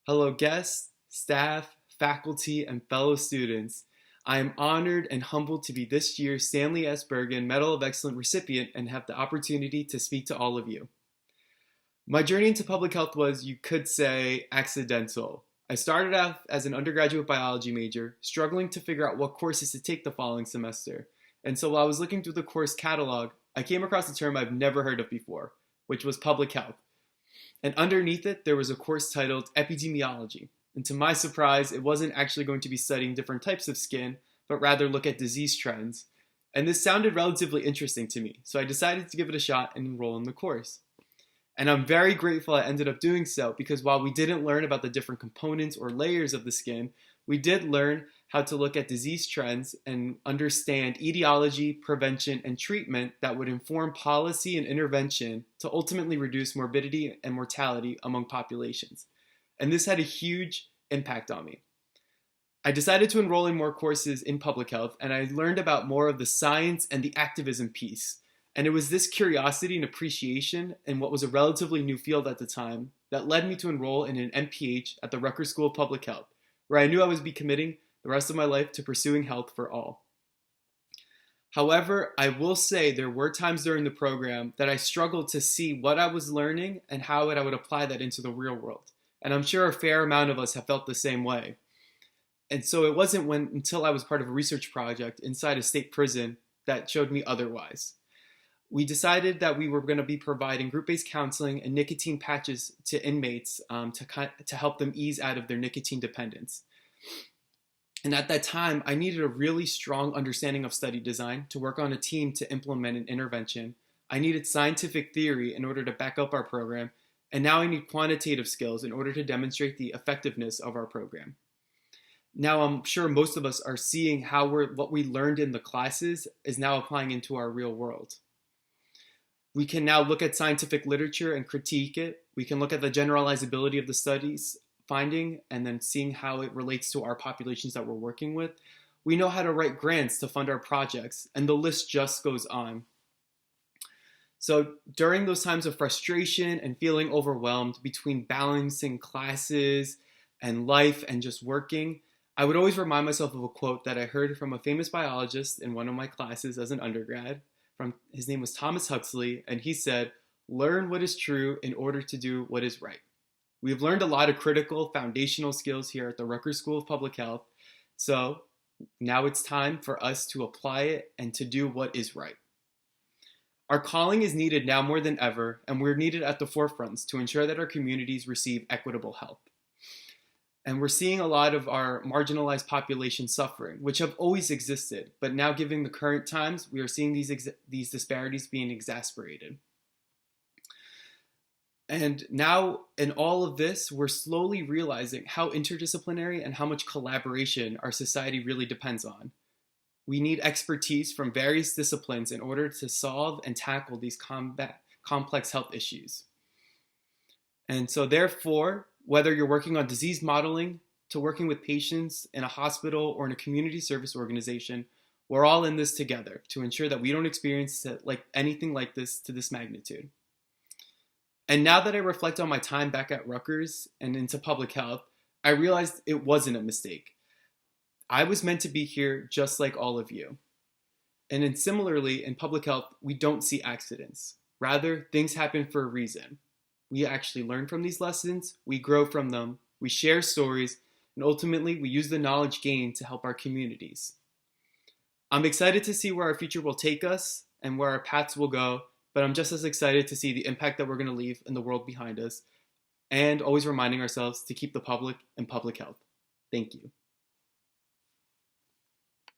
Hello guests, staff, faculty, and fellow students. I am honored and humbled to be this year's Stanley S. Bergen Medal of Excellence recipient and have the opportunity to speak to all of you. My journey into public health was, you could say, accidental. I started off as an undergraduate biology major, struggling to figure out what courses to take the following semester. And so while I was looking through the course catalog, I came across a term I've never heard of before, which was public health. And underneath it, there was a course titled Epidemiology. And to my surprise, it wasn't actually going to be studying different types of skin, but rather look at disease trends. And this sounded relatively interesting to me, so I decided to give it a shot and enroll in the course. And I'm very grateful I ended up doing so, because while we didn't learn about the different components or layers of the skin, we did learn how to look at disease trends and understand etiology, prevention, and treatment that would inform policy and intervention to ultimately reduce morbidity and mortality among populations. And this had a huge impact on me. I decided to enroll in more courses in public health, and I learned about more of the science and the activism piece. And it was this curiosity and appreciation in what was a relatively new field at the time that led me to enroll in an MPH at the Rutgers School of Public Health, where I knew I would be committing the rest of my life to pursuing health for all. However, I will say there were times during the program that I struggled to see what I was learning and how I would apply that into the real world. And I'm sure a fair amount of us have felt the same way. And so it wasn't until I was part of a research project inside a state prison that showed me otherwise. We decided that we were going to be providing group-based counseling and nicotine patches to inmates to help them ease out of their nicotine dependence. And at that time, I needed a really strong understanding of study design to work on a team to implement an intervention. I needed scientific theory in order to back up our program, and now I need quantitative skills in order to demonstrate the effectiveness of our program. Now, I'm sure most of us are seeing how what we learned in the classes is now applying into our real world. We can now look at scientific literature and critique it. We can look at the generalizability of the studies finding and then seeing how it relates to our populations that we're working with. We know how to write grants to fund our projects, and the list just goes on. So during those times of frustration and feeling overwhelmed between balancing classes and life and just working, I would always remind myself of a quote that I heard from a famous biologist in one of my classes as an undergrad. His name was Thomas Huxley, and he said, "Learn what is true in order to do what is right." We've learned a lot of critical foundational skills here at the Rutgers School of Public Health, so now it's time for us to apply it and to do what is right. Our calling is needed now more than ever, and we're needed at the forefronts to ensure that our communities receive equitable help. And we're seeing a lot of our marginalized population suffering, which have always existed, but now given the current times, we are seeing these disparities being exacerbated. And now in all of this, we're slowly realizing how interdisciplinary and how much collaboration our society really depends on. We need expertise from various disciplines in order to solve and tackle these complex health issues. And so therefore, whether you're working on disease modeling to working with patients in a hospital or in a community service organization, we're all in this together to ensure that we don't experience anything like this to this magnitude. And now that I reflect on my time back at Rutgers and into public health, I realized it wasn't a mistake. I was meant to be here just like all of you. And then similarly, in public health, we don't see accidents. Rather, things happen for a reason. We actually learn from these lessons, we grow from them, we share stories, and ultimately we use the knowledge gained to help our communities. I'm excited to see where our future will take us and where our paths will go, but I'm just as excited to see the impact that we're going to leave in the world behind us, and always reminding ourselves to keep the public in public health. Thank you.